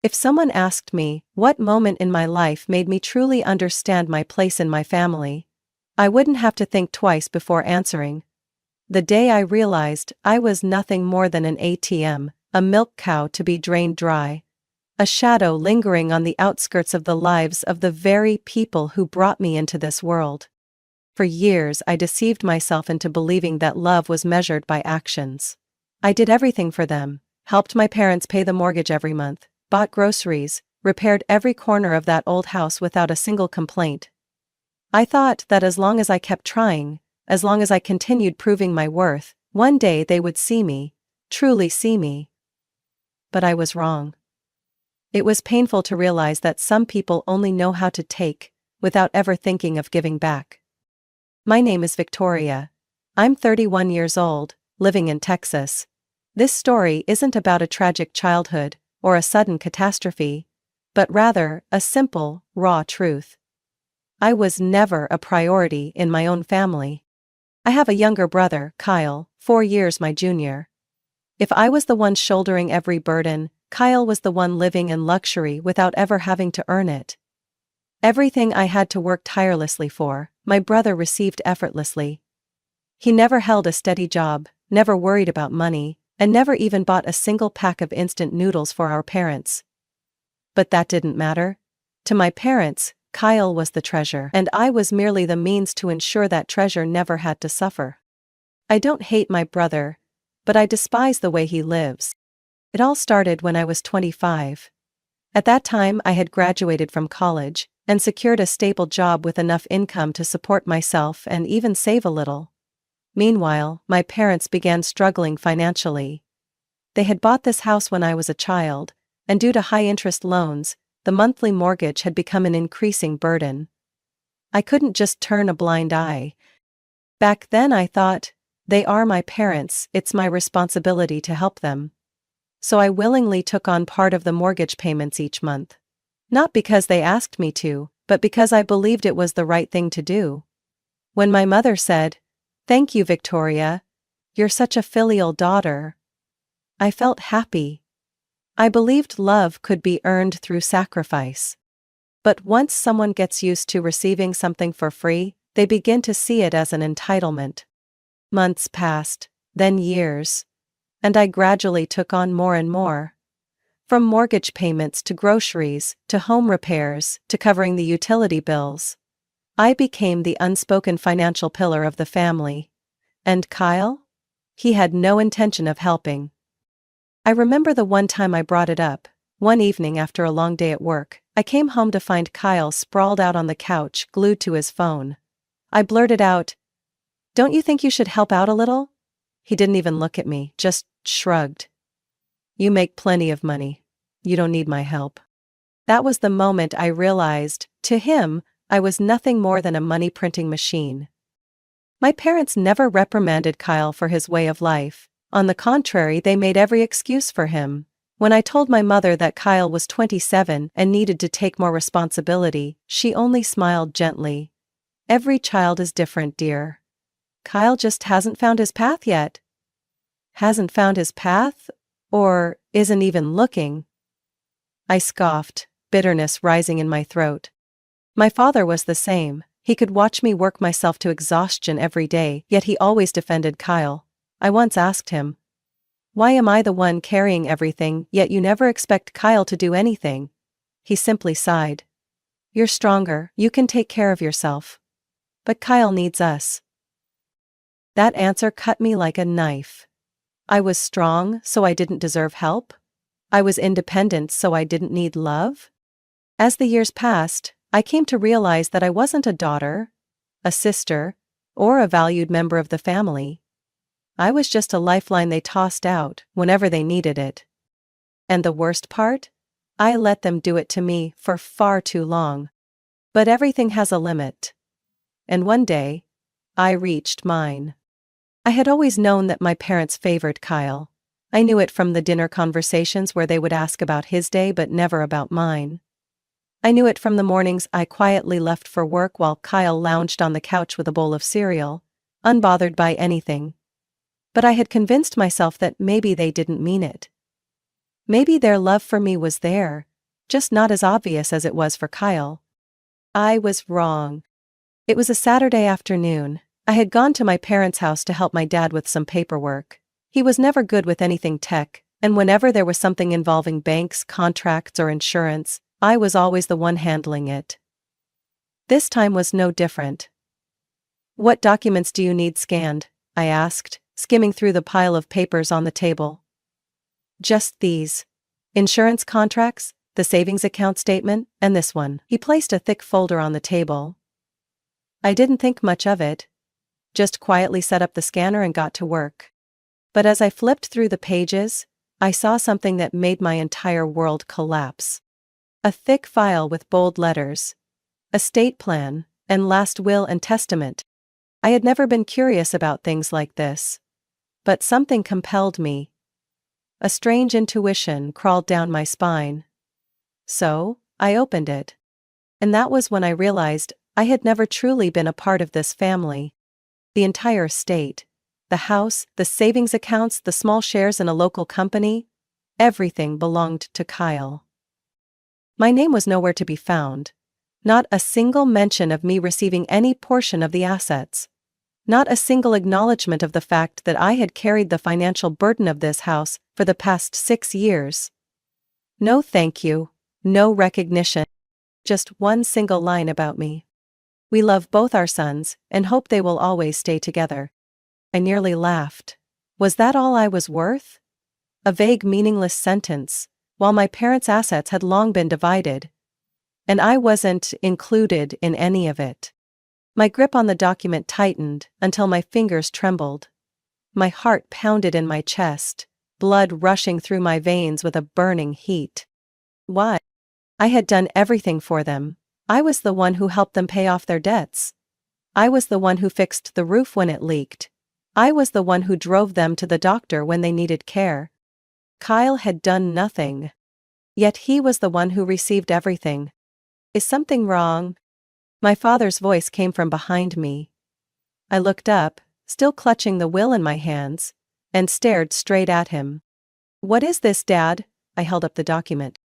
If someone asked me what moment in my life made me truly understand my place in my family, I wouldn't have to think twice before answering. The day I realized I was nothing more than an ATM, a milk cow to be drained dry. A shadow lingering on the outskirts of the lives of the very people who brought me into this world. For years I deceived myself into believing that love was measured by actions. I did everything for them, helped my parents pay the mortgage every month, bought groceries, repaired every corner of that old house without a single complaint. I thought that as long as I kept trying, as long as I continued proving my worth, one day they would see me, truly see me. But I was wrong. It was painful to realize that some people only know how to take, without ever thinking of giving back. My name is Victoria. I'm 31 years old, living in Texas. This story isn't about a tragic childhood, or a sudden catastrophe, but rather, a simple, raw truth. I was never a priority in my own family. I have a younger brother, Kyle, 4 years my junior. If I was the one shouldering every burden, Kyle was the one living in luxury without ever having to earn it. Everything I had to work tirelessly for, my brother received effortlessly. He never held a steady job, never worried about money, and never even bought a single pack of instant noodles for our parents. But that didn't matter. To my parents, Kyle was the treasure, and I was merely the means to ensure that treasure never had to suffer. I don't hate my brother, but I despise the way he lives. It all started when I was 25. At that time I had graduated from college, and secured a stable job with enough income to support myself and even save a little. Meanwhile, my parents began struggling financially. They had bought this house when I was a child, and due to high-interest loans, the monthly mortgage had become an increasing burden. I couldn't just turn a blind eye. Back then I thought, they are my parents, it's my responsibility to help them. So I willingly took on part of the mortgage payments each month. Not because they asked me to, but because I believed it was the right thing to do. When my mother said, "Thank you, Victoria. You're such a filial daughter," I felt happy. I believed love could be earned through sacrifice. But once someone gets used to receiving something for free, they begin to see it as an entitlement. Months passed, then years. And I gradually took on more and more. From mortgage payments to groceries, to home repairs, to covering the utility bills. I became the unspoken financial pillar of the family. And Kyle? He had no intention of helping. I remember the one time I brought it up. One evening after a long day at work, I came home to find Kyle sprawled out on the couch, glued to his phone. I blurted out, "Don't you think you should help out a little?" He didn't even look at me, just shrugged. "You make plenty of money. You don't need my help." That was the moment I realized, to him, I was nothing more than a money-printing machine. My parents never reprimanded Kyle for his way of life. On the contrary, they made every excuse for him. When I told my mother that Kyle was 27 and needed to take more responsibility, she only smiled gently. "Every child is different, dear. Kyle just hasn't found his path yet." Hasn't found his path? Or isn't even looking? I scoffed, bitterness rising in my throat. My father was the same. He could watch me work myself to exhaustion every day, yet he always defended Kyle. I once asked him, "Why am I the one carrying everything, yet you never expect Kyle to do anything?" He simply sighed. "You're stronger, you can take care of yourself. But Kyle needs us." That answer cut me like a knife. I was strong, so I didn't deserve help? I was independent, so I didn't need love? As the years passed, I came to realize that I wasn't a daughter, a sister, or a valued member of the family. I was just a lifeline they tossed out whenever they needed it. And the worst part? I let them do it to me for far too long. But everything has a limit. And one day, I reached mine. I had always known that my parents favored Kyle. I knew it from the dinner conversations where they would ask about his day but never about mine. I knew it from the mornings I quietly left for work while Kyle lounged on the couch with a bowl of cereal, unbothered by anything. But I had convinced myself that maybe they didn't mean it. Maybe their love for me was there, just not as obvious as it was for Kyle. I was wrong. It was a Saturday afternoon. I had gone to my parents' house to help my dad with some paperwork. He was never good with anything tech, and whenever there was something involving banks, contracts, or insurance, I was always the one handling it. This time was no different. "What documents do you need scanned?" I asked, skimming through the pile of papers on the table. "Just these. Insurance contracts, the savings account statement, and this one." He placed a thick folder on the table. I didn't think much of it. Just quietly set up the scanner and got to work. But as I flipped through the pages, I saw something that made my entire world collapse. A thick file with bold letters. Estate plan, and last will and testament. I had never been curious about things like this. But something compelled me. A strange intuition crawled down my spine. So, I opened it. And that was when I realized I had never truly been a part of this family. The entire estate, the house, the savings accounts, the small shares in a local company, everything belonged to Kyle. My name was nowhere to be found. Not a single mention of me receiving any portion of the assets. Not a single acknowledgement of the fact that I had carried the financial burden of this house for the past 6 years. No thank you, no recognition. Just one single line about me. "We love both our sons, and hope they will always stay together." I nearly laughed. Was that all I was worth? A vague, meaningless sentence, while my parents' assets had long been divided. And I wasn't included in any of it. My grip on the document tightened until my fingers trembled. My heart pounded in my chest, blood rushing through my veins with a burning heat. Why? I had done everything for them. I was the one who helped them pay off their debts. I was the one who fixed the roof when it leaked. I was the one who drove them to the doctor when they needed care. Kyle had done nothing. Yet he was the one who received everything. Is something wrong? My father's voice came from behind me. I looked up, still clutching the will in my hands, and stared straight at him. "What is this, Dad?" I held up the document.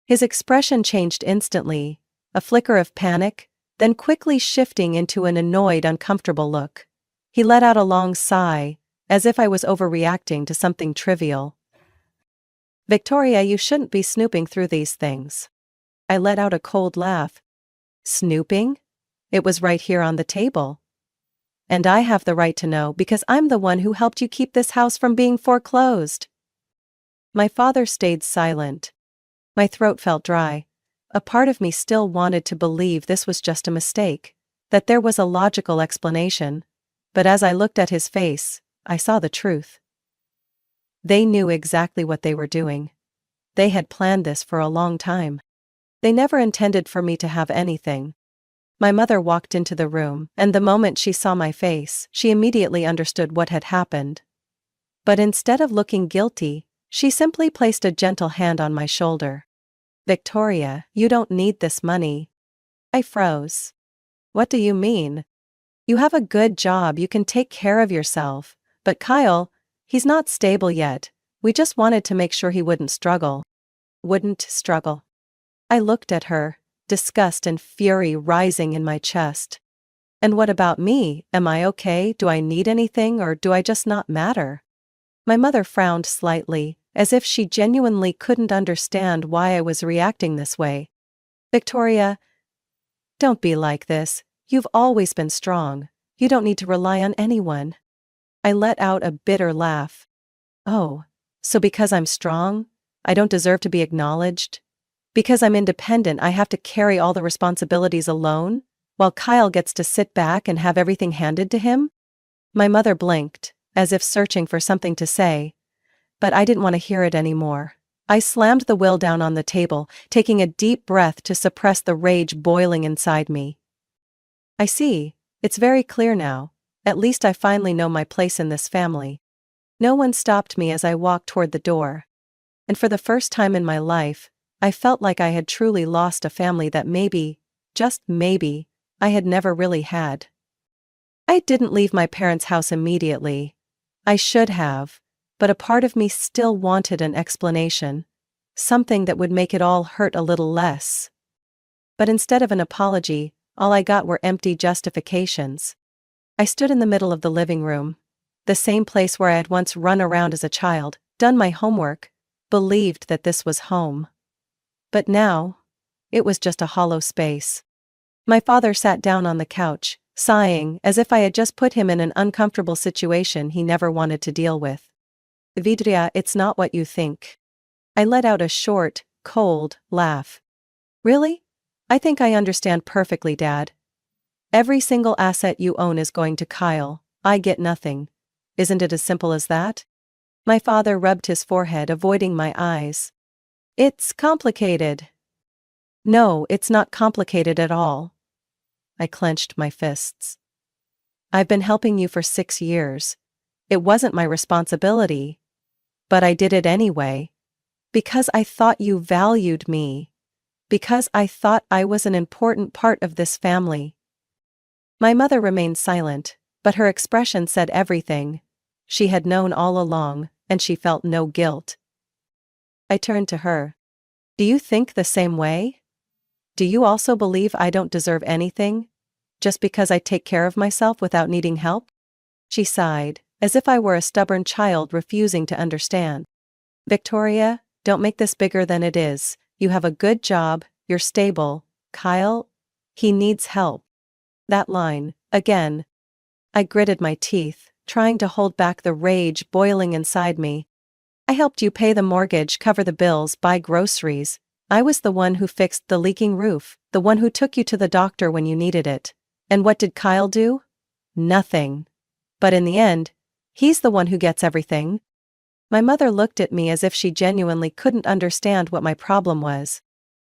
His expression changed instantly, a flicker of panic, then quickly shifting into an annoyed, uncomfortable look. He let out a long sigh, as if I was overreacting to something trivial. "Victoria, you shouldn't be snooping through these things." I let out a cold laugh. Snooping? It was right here on the table. And I have the right to know because I'm the one who helped you keep this house from being foreclosed. My father stayed silent. My throat felt dry. A part of me still wanted to believe this was just a mistake, that there was a logical explanation. But as I looked at his face, I saw the truth. They knew exactly what they were doing. They had planned this for a long time. They never intended for me to have anything. My mother walked into the room, and the moment she saw my face, she immediately understood what had happened. But instead of looking guilty, she simply placed a gentle hand on my shoulder. "Victoria, you don't need this money." I froze. "What do you mean? You have a good job, you can take care of yourself. But Kyle, he's not stable yet. We just wanted to make sure he wouldn't struggle." Wouldn't struggle. I looked at her, disgust and fury rising in my chest. "And what about me? Am I okay? Do I need anything, or do I just not matter?" My mother frowned slightly, as if she genuinely couldn't understand why I was reacting this way. "Victoria, don't be like this. You've always been strong. You don't need to rely on anyone." I let out a bitter laugh. "Oh, so because I'm strong, I don't deserve to be acknowledged? Because I'm independent, I have to carry all the responsibilities alone, while Kyle gets to sit back and have everything handed to him?" My mother blinked, as if searching for something to say. But I didn't want to hear it anymore. I slammed the will down on the table, taking a deep breath to suppress the rage boiling inside me. "I see. It's very clear now. At least I finally know my place in this family." No one stopped me as I walked toward the door. And for the first time in my life, I felt like I had truly lost a family that maybe, just maybe, I had never really had. I didn't leave my parents' house immediately. I should have, but a part of me still wanted an explanation. something that would make it all hurt a little less. But instead of an apology, all I got were empty justifications. I stood in the middle of the living room, the same place where I had once run around as a child, done my homework, believed that this was home. But now, it was just a hollow space. My father sat down on the couch, sighing as if I had just put him in an uncomfortable situation he never wanted to deal with. Vidria, it's not what you think. I let out a short, cold laugh. Really? I think I understand perfectly, Dad. Every single asset you own is going to Kyle. I get nothing. Isn't it as simple as that? My father rubbed his forehead, avoiding my eyes. It's complicated. No, it's not complicated at all. I clenched my fists. I've been helping you for 6 years. It wasn't my responsibility. But I did it anyway. Because I thought you valued me. Because I thought I was an important part of this family. My mother remained silent, but her expression said everything. She had known all along, and she felt no guilt. I turned to her. Do you think the same way? Do you also believe I don't deserve anything? Just because I take care of myself without needing help? She sighed, as if I were a stubborn child refusing to understand. Victoria, don't make this bigger than it is. You have a good job, you're stable. Kyle? He needs help. That line, again. I gritted my teeth, trying to hold back the rage boiling inside me. I helped you pay the mortgage, cover the bills, buy groceries. I was the one who fixed the leaking roof, the one who took you to the doctor when you needed it. And what did Kyle do? Nothing. But in the end, he's the one who gets everything. My mother looked at me as if she genuinely couldn't understand what my problem was.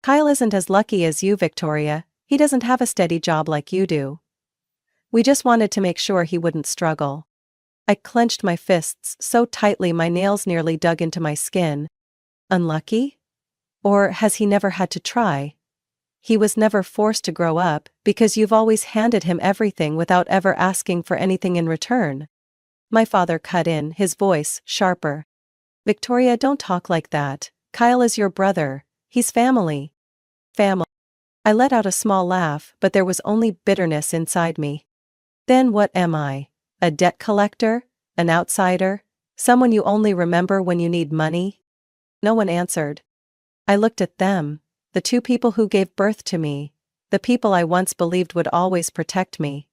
Kyle isn't as lucky as you, Victoria. He doesn't have a steady job like you do. We just wanted to make sure he wouldn't struggle. I clenched my fists so tightly my nails nearly dug into my skin. Unlucky? Or has he never had to try? He was never forced to grow up, because you've always handed him everything without ever asking for anything in return. My father cut in, his voice sharper. Victoria, don't talk like that. Kyle is your brother. He's family. Family. I let out a small laugh, but there was only bitterness inside me. Then what am I? A debt collector? An outsider? Someone you only remember when you need money? No one answered. I looked at them, the 2 people who gave birth to me, the people I once believed would always protect me.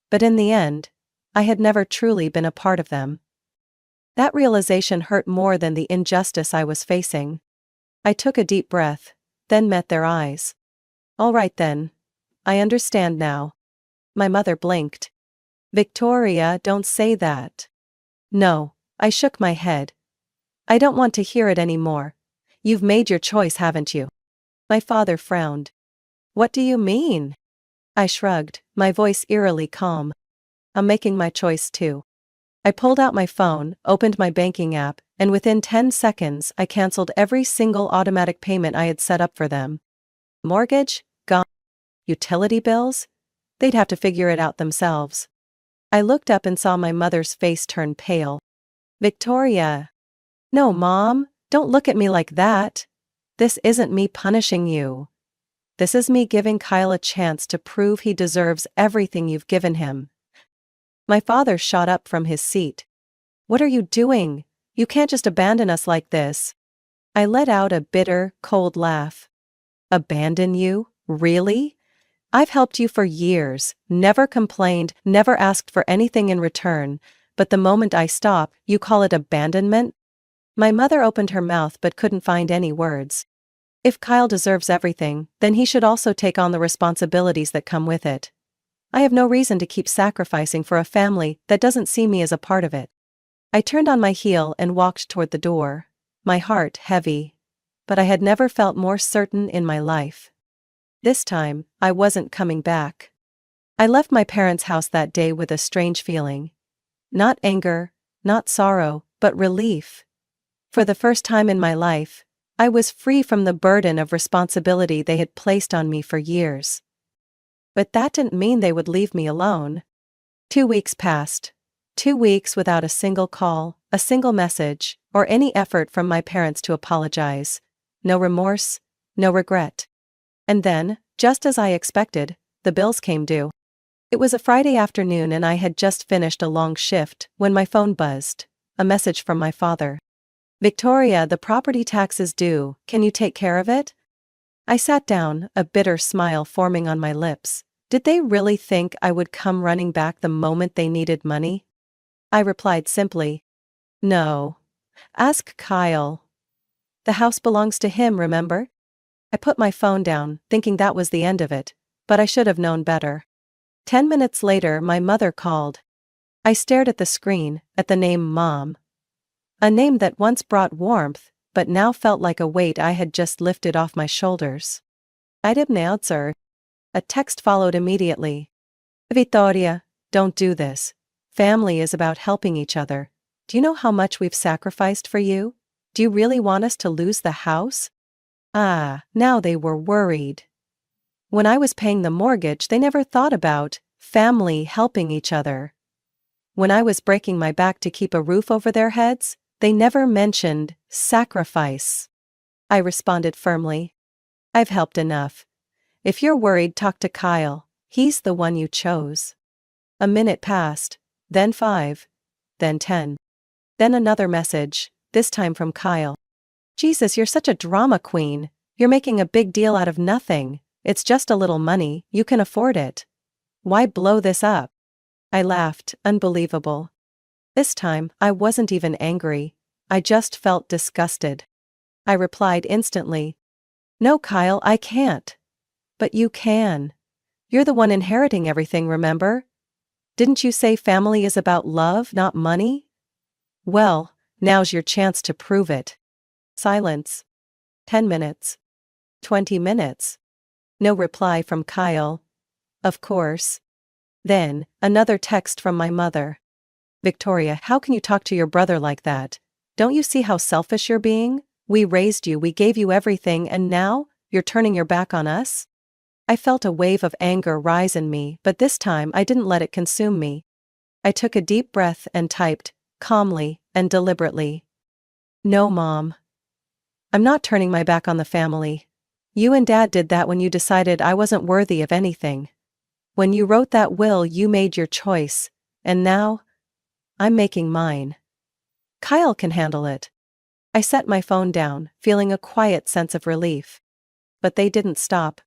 But in the end, I had never truly been a part of them. That realization hurt more than the injustice I was facing. I took a deep breath, then met their eyes. All right then. I understand now. My mother blinked. Victoria, don't say that. No, I shook my head. I don't want to hear it anymore. You've made your choice, haven't you? My father frowned. What do you mean? I shrugged, my voice eerily calm. I'm making my choice too. I pulled out my phone, opened my banking app, and within 10 seconds I canceled every single automatic payment I had set up for them. Mortgage? Gone. Utility bills? They'd have to figure it out themselves. I looked up and saw my mother's face turn pale. Victoria. No, Mom, don't look at me like that. This isn't me punishing you. This is me giving Kyle a chance to prove he deserves everything you've given him. My father shot up from his seat. What are you doing? You can't just abandon us like this. I let out a bitter, cold laugh. Abandon you? Really? I've helped you for years, never complained, never asked for anything in return, but the moment I stop, you call it abandonment? My mother opened her mouth but couldn't find any words. If Kyle deserves everything, then he should also take on the responsibilities that come with it. I have no reason to keep sacrificing for a family that doesn't see me as a part of it. I turned on my heel and walked toward the door, my heart heavy. But I had never felt more certain in my life. This time, I wasn't coming back. I left my parents' house that day with a strange feeling. Not anger, not sorrow, but relief. For the first time in my life, I was free from the burden of responsibility they had placed on me for years. But that didn't mean they would leave me alone. 2 weeks passed. 2 weeks without a single call, a single message, or any effort from my parents to apologize. no remorse, no regret. And then, just as I expected, the bills came due. It was a Friday afternoon and I had just finished a long shift when my phone buzzed. A message from my father. "Victoria, the property tax is due, can you take care of it?" I sat down, a bitter smile forming on my lips. Did they really think I would come running back the moment they needed money? I replied simply, "No. Ask Kyle. The house belongs to him, remember?" I put my phone down, thinking that was the end of it, but I should have known better. 10 minutes later, my mother called. I stared at the screen, at the name Mom. A name that once brought warmth, but now felt like a weight I had just lifted off my shoulders. I didn't answer. A text followed immediately. "Victoria, don't do this. Family is about helping each other. Do you know how much we've sacrificed for you? Do you really want us to lose the house?" Ah, now they were worried. When I was paying the mortgage, they never thought about family helping each other. When I was breaking my back to keep a roof over their heads, they never mentioned sacrifice. I responded firmly. "I've helped enough. If you're worried, talk to Kyle. He's the one you chose." A minute passed, then 5, then 10. Then another message, this time from Kyle. "Jesus, you're such a drama queen. You're making a big deal out of nothing. It's just a little money, you can afford it. Why blow this up?" I laughed, unbelievable. This time, I wasn't even angry. I just felt disgusted. I replied instantly, "No, Kyle, I can't." "But you can. You're the one inheriting everything, remember? Didn't you say family is about love, not money? Well, now's your chance to prove it." Silence. 10 minutes. 20 minutes. No reply from Kyle. Of course. Then, another text from my mother. "Victoria, how can you talk to your brother like that? Don't you see how selfish you're being? We raised you, we gave you everything, and now, you're turning your back on us?" I felt a wave of anger rise in me, but this time I didn't let it consume me. I took a deep breath and typed, calmly and deliberately, "No, Mom. I'm not turning my back on the family. You and Dad did that when you decided I wasn't worthy of anything. When you wrote that will, you made your choice, and now, I'm making mine. Kyle can handle it." I set my phone down, feeling a quiet sense of relief. But they didn't stop.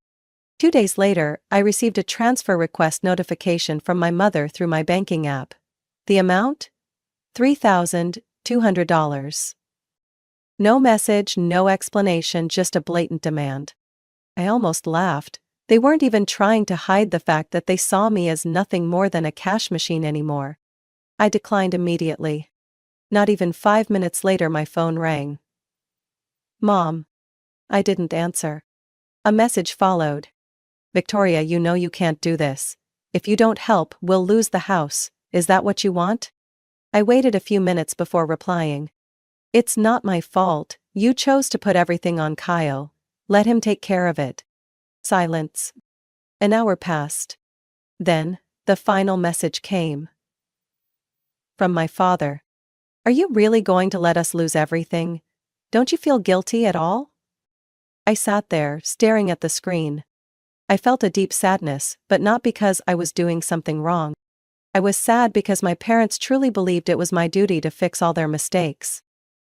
2 days later, I received a transfer request notification from my mother through my banking app. The amount? $3,200. No message, no explanation, just a blatant demand. I almost laughed. They weren't even trying to hide the fact that they saw me as nothing more than a cash machine anymore. I declined immediately. Not even 5 minutes later, my phone rang. "Mom." I didn't answer. A message followed. "Victoria, you know you can't do this. If you don't help, we'll lose the house. Is that what you want?" I waited a few minutes before replying. "It's not my fault. You chose to put everything on Kyle. Let him take care of it." Silence. An hour passed. Then, the final message came. From my father. "Are you really going to let us lose everything? Don't you feel guilty at all?" I sat there, staring at the screen. I felt a deep sadness, but not because I was doing something wrong. I was sad because my parents truly believed it was my duty to fix all their mistakes.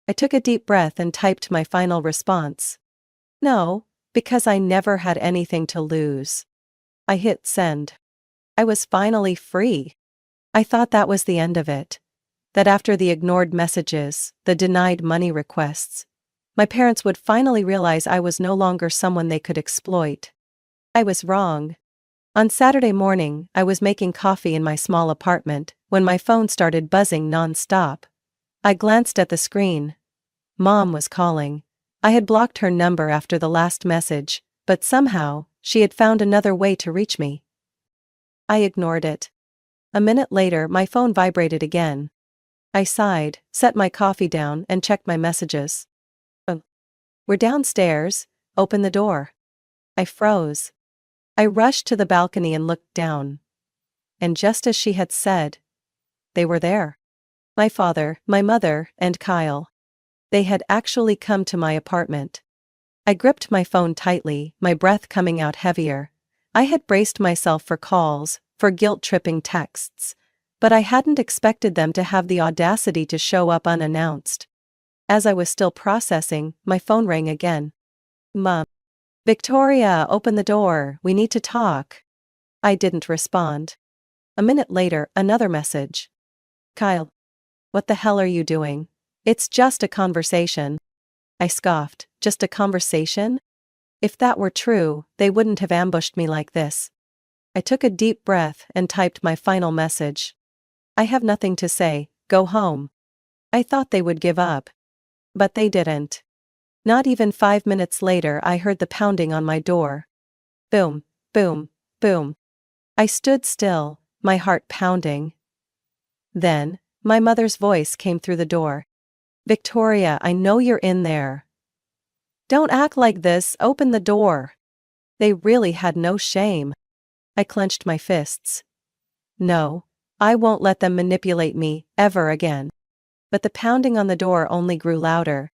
I took a deep breath and typed my final response. "No, because I never had anything to lose." I hit send. I was finally free. I thought that was the end of it. That after the ignored messages, the denied money requests, my parents would finally realize I was no longer someone they could exploit. I was wrong. On Saturday morning, I was making coffee in my small apartment when my phone started buzzing non-stop. I glanced at the screen. Mom was calling. I had blocked her number after the last message, but somehow, she had found another way to reach me. I ignored it. A minute later, my phone vibrated again. I sighed, set my coffee down, and checked my messages. "Oh, we're downstairs, open the door." I froze. I rushed to the balcony and looked down. And just as she had said, they were there. My father, my mother, and Kyle. They had actually come to my apartment. I gripped my phone tightly, my breath coming out heavier. I had braced myself for calls, for guilt-tripping texts. But I hadn't expected them to have the audacity to show up unannounced. As I was still processing, my phone rang again. "Mom. Victoria, open the door, we need to talk." I didn't respond. A minute later, another message. "Kyle. What the hell are you doing? It's just a conversation." I scoffed. Just a conversation? If that were true, they wouldn't have ambushed me like this. I took a deep breath and typed my final message. "I have nothing to say, go home." I thought they would give up. But they didn't. Not even 5 minutes later I heard the pounding on my door. Boom, boom, boom. I stood still, my heart pounding. Then, my mother's voice came through the door. "Victoria, I know you're in there. Don't act like this, open the door." They really had no shame. I clenched my fists. No, I won't let them manipulate me, ever again. But the pounding on the door only grew louder.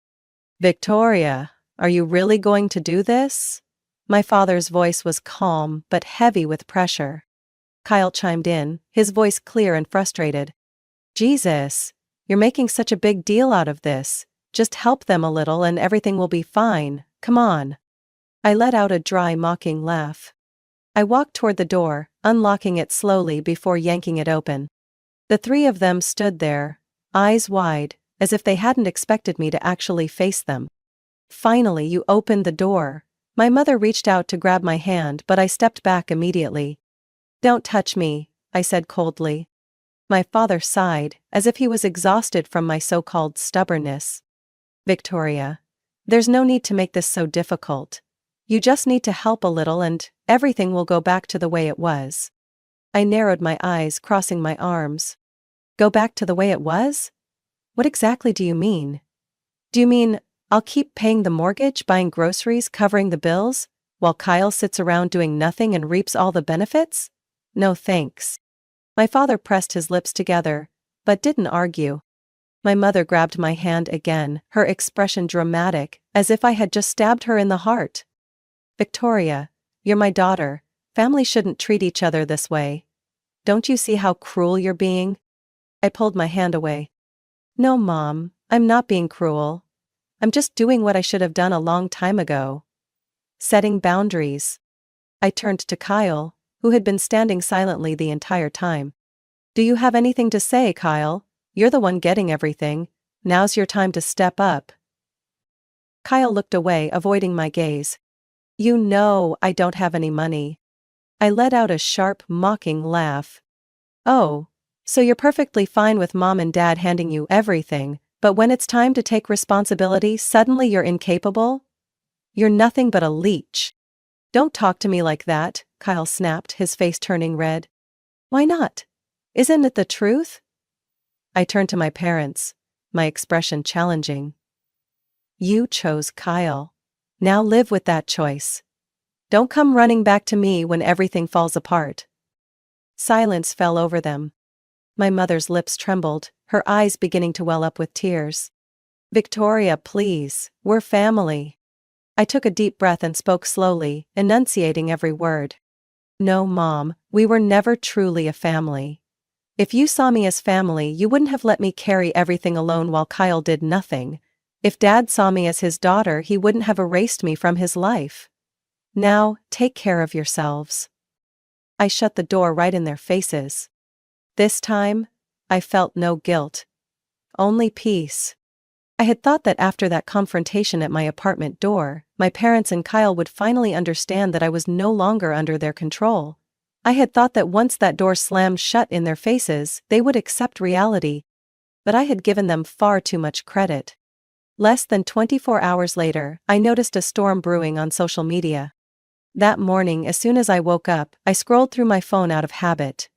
"Victoria, are you really going to do this?" My father's voice was calm but heavy with pressure. Kyle chimed in, his voice clear and frustrated. "Jesus, you're making such a big deal out of this. Just help them a little and everything will be fine, come on." I let out a dry, mocking laugh. I walked toward the door, unlocking it slowly before yanking it open. The three of them stood there, eyes wide, as if they hadn't expected me to actually face them. "Finally, you opened the door." My mother reached out to grab my hand, but I stepped back immediately. "Don't touch me," I said coldly. My father sighed, as if he was exhausted from my so-called stubbornness. "Victoria, there's no need to make this so difficult. You just need to help a little and everything will go back to the way it was." I narrowed my eyes, crossing my arms. "Go back to the way it was? What exactly do you mean? Do you mean I'll keep paying the mortgage, buying groceries, covering the bills, while Kyle sits around doing nothing and reaps all the benefits? No thanks." My father pressed his lips together, but didn't argue. My mother grabbed my hand again, her expression dramatic, as if I had just stabbed her in the heart. "Victoria, you're my daughter. Families shouldn't treat each other this way. Don't you see how cruel you're being?" I pulled my hand away. "No, Mom, I'm not being cruel. I'm just doing what I should have done a long time ago. Setting boundaries." I turned to Kyle, who had been standing silently the entire time. "Do you have anything to say, Kyle? You're the one getting everything. Now's your time to step up." Kyle looked away, avoiding my gaze. "You know I don't have any money." I let out a sharp, mocking laugh. "Oh, so you're perfectly fine with Mom and Dad handing you everything, but when it's time to take responsibility, suddenly you're incapable? You're nothing but a leech." "Don't talk to me like that," Kyle snapped, his face turning red. "Why not? Isn't it the truth?" I turned to my parents, my expression challenging. "You chose Kyle. Now live with that choice. Don't come running back to me when everything falls apart." Silence fell over them. My mother's lips trembled, her eyes beginning to well up with tears. "Victoria, please, we're family." I took a deep breath and spoke slowly, enunciating every word. "No, Mom, we were never truly a family. If you saw me as family, you wouldn't have let me carry everything alone while Kyle did nothing. If Dad saw me as his daughter, he wouldn't have erased me from his life. Now, take care of yourselves." I shut the door right in their faces. This time, I felt no guilt. Only peace. I had thought that after that confrontation at my apartment door, my parents and Kyle would finally understand that I was no longer under their control. I had thought that once that door slammed shut in their faces, they would accept reality. But I had given them far too much credit. Less than 24 hours later, I noticed a storm brewing on social media. That morning, as soon as I woke up, I scrolled through my phone out of habit.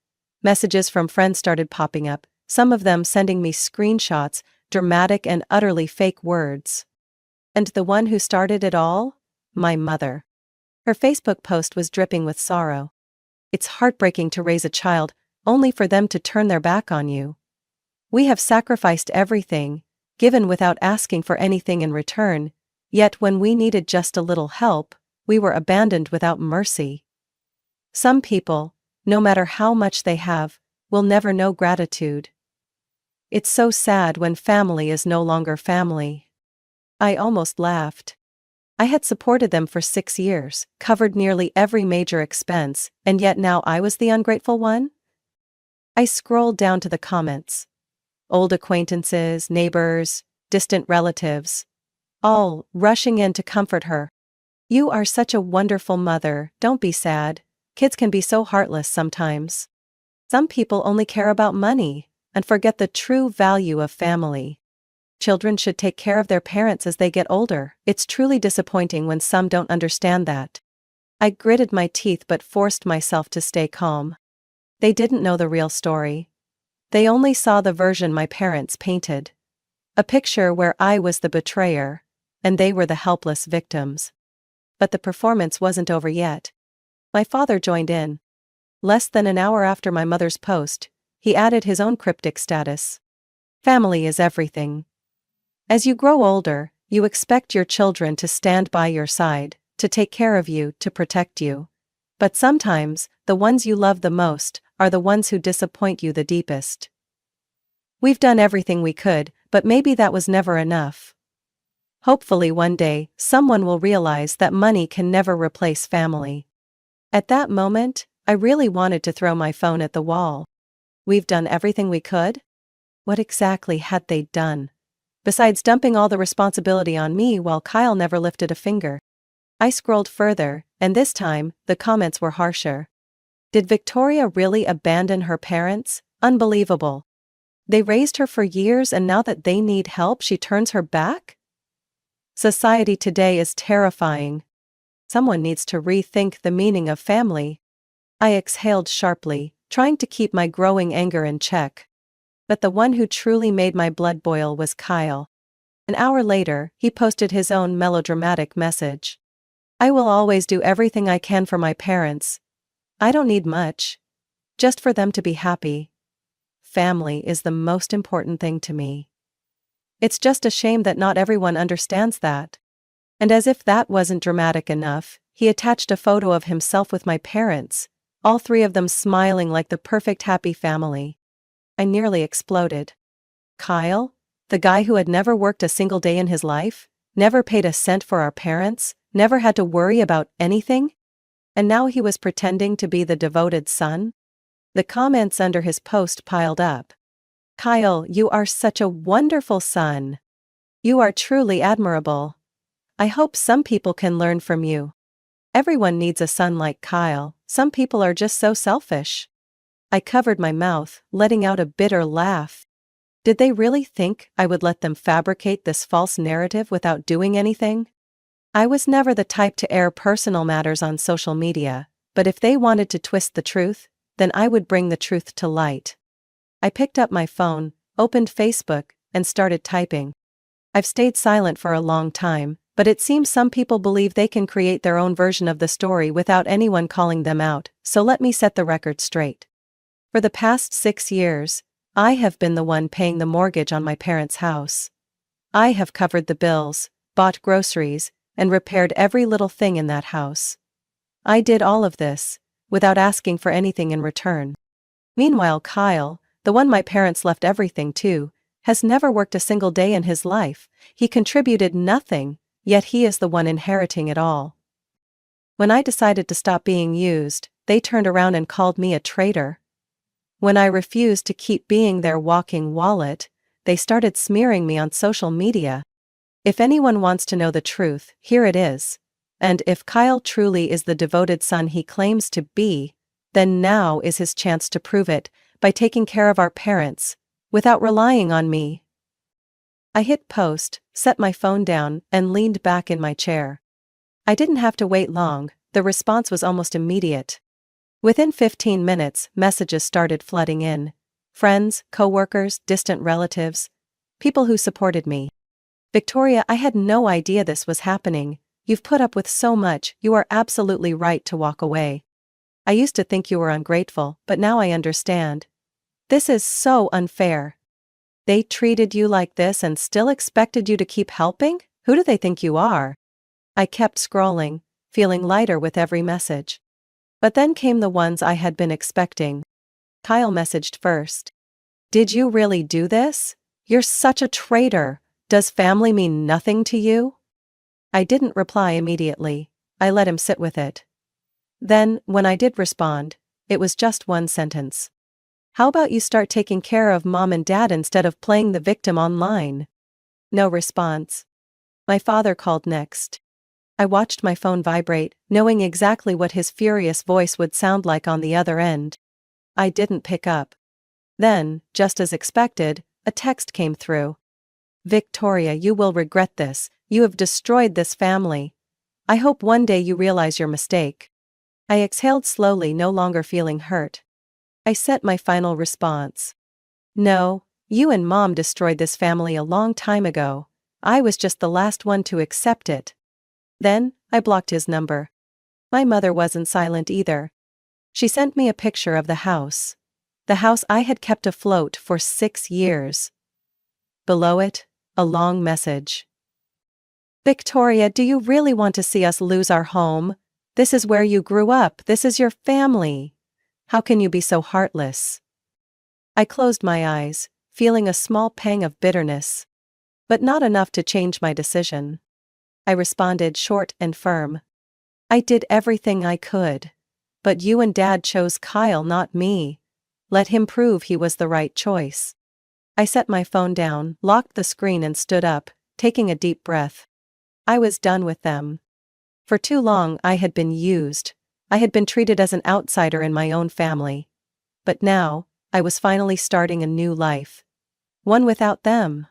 Messages from friends started popping up, some of them sending me screenshots, dramatic and utterly fake words. And the one who started it all? My mother. Her Facebook post was dripping with sorrow. "It's heartbreaking to raise a child, only for them to turn their back on you. We have sacrificed everything, given without asking for anything in return, Yet when we needed just a little help, we were abandoned without mercy. Some people, no matter how much they have, will never know gratitude. It's so sad when family is no longer family. I almost laughed. I had supported them for 6 years, covered nearly every major expense, and yet now I was the ungrateful one? I scrolled down to the comments. Old acquaintances, neighbors, distant relatives, all rushing in to comfort her. "You are such a wonderful mother, don't be sad. Kids can be so heartless sometimes. Some people only care about money and forget the true value of family. Children should take care of their parents as they get older. It's truly disappointing when some don't understand that." I gritted my teeth but forced myself to stay calm. They didn't know the real story. They only saw the version my parents painted. A picture where I was the betrayer, and they were the helpless victims. But the performance wasn't over yet. My father joined in. Less than an hour after my mother's post, he added his own cryptic status. "Family is everything. As you grow older, you expect your children to stand by your side, to take care of you, to protect you. But sometimes, the ones you love the most are the ones who disappoint you the deepest. We've done everything we could, but maybe that was never enough. Hopefully one day, someone will realize that money can never replace family." At that moment, I really wanted to throw my phone at the wall. We've done everything we could? What exactly had they done? Besides dumping all the responsibility on me while Kyle never lifted a finger. I scrolled further, and this time, the comments were harsher. Did Victoria really abandon her parents? Unbelievable. They raised her for years and now that they need help she turns her back? Society today is terrifying. Someone needs to rethink the meaning of family. I exhaled sharply, trying to keep my growing anger in check. But the one who truly made my blood boil was Kyle. An hour later, he posted his own melodramatic message. "I will always do everything I can for my parents. I don't need much. Just for them to be happy. Family is the most important thing to me. It's just a shame that not everyone understands that." And as if that wasn't dramatic enough, he attached a photo of himself with my parents, all 3 of them smiling like the perfect happy family. I nearly exploded. Kyle? The guy who had never worked a single day in his life, never paid a cent for our parents, never had to worry about anything? And now he was pretending to be the devoted son? The comments under his post piled up. "Kyle, you are such a wonderful son. You are truly admirable. I hope some people can learn from you. Everyone needs a son like Kyle, some people are just so selfish." I covered my mouth, letting out a bitter laugh. Did they really think I would let them fabricate this false narrative without doing anything? I was never the type to air personal matters on social media, but if they wanted to twist the truth, then I would bring the truth to light. I picked up my phone, opened Facebook, and started typing. I've stayed silent for a long time, but it seems some people believe they can create their own version of the story without anyone calling them out, so let me set the record straight. For the past 6 years, I have been the one paying the mortgage on my parents' house. I have covered the bills, bought groceries, and repaired every little thing in that house. I did all of this, without asking for anything in return. Meanwhile Kyle, the one my parents left everything to, has never worked a single day in his life. He contributed nothing, yet he is the one inheriting it all. When I decided to stop being used, they turned around and called me a traitor. When I refused to keep being their walking wallet, they started smearing me on social media. If anyone wants to know the truth, here it is. And if Kyle truly is the devoted son he claims to be, then now is his chance to prove it, by taking care of our parents, without relying on me. I hit post, set my phone down, and leaned back in my chair. I didn't have to wait long, the response was almost immediate. Within 15 minutes, messages started flooding in. Friends, coworkers, distant relatives, people who supported me. "Victoria, I had no idea this was happening. You've put up with so much, you are absolutely right to walk away. I used to think you were ungrateful, but now I understand. This is so unfair. They treated you like this and still expected you to keep helping? Who do they think you are? I kept scrolling, feeling lighter with every message. But then came the ones I had been expecting. Kyle messaged first. Did you really do this? You're such a traitor. Does family mean nothing to you? I didn't reply immediately. I let him sit with it. Then, when I did respond, it was just one sentence. How about you start taking care of mom and dad instead of playing the victim online? No response. My father called next. I watched my phone vibrate, knowing exactly what his furious voice would sound like on the other end. I didn't pick up. Then, just as expected, a text came through. Victoria, you will regret this. You have destroyed this family. I hope one day you realize your mistake. I exhaled slowly, no longer feeling hurt. I sent my final response. No, you and mom destroyed this family a long time ago. I was just the last one to accept it. Then, I blocked his number. My mother wasn't silent either. She sent me a picture of the house I had kept afloat for 6 years. Below it, a long message. Victoria, do you really want to see us lose our home? This is where you grew up, this is your family. How can you be so heartless? I closed my eyes, feeling a small pang of bitterness. But not enough to change my decision. I responded short and firm. I did everything I could. But you and Dad chose Kyle, not me. Let him prove he was the right choice. I set my phone down, locked the screen and stood up, taking a deep breath. I was done with them. For too long I had been used. I had been treated as an outsider in my own family. But now, I was finally starting a new life. One without them.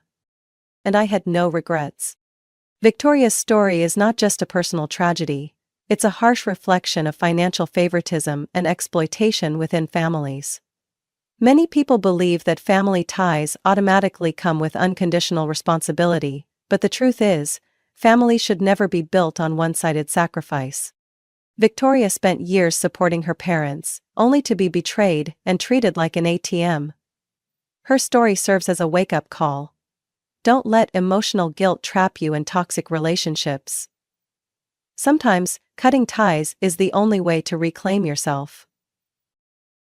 And I had no regrets. Victoria's story is not just a personal tragedy. It's a harsh reflection of financial favoritism and exploitation within families. Many people believe that family ties automatically come with unconditional responsibility, but the truth is, family should never be built on one-sided sacrifice. Victoria spent years supporting her parents, only to be betrayed and treated like an ATM. Her story serves as a wake-up call. Don't let emotional guilt trap you in toxic relationships. Sometimes, cutting ties is the only way to reclaim yourself.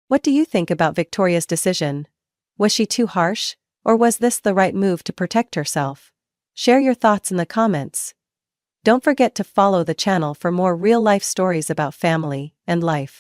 What do you think about Victoria's decision? Was she too harsh, or was this the right move to protect herself? Share your thoughts in the comments. Don't forget to follow the channel for more real-life stories about family and life.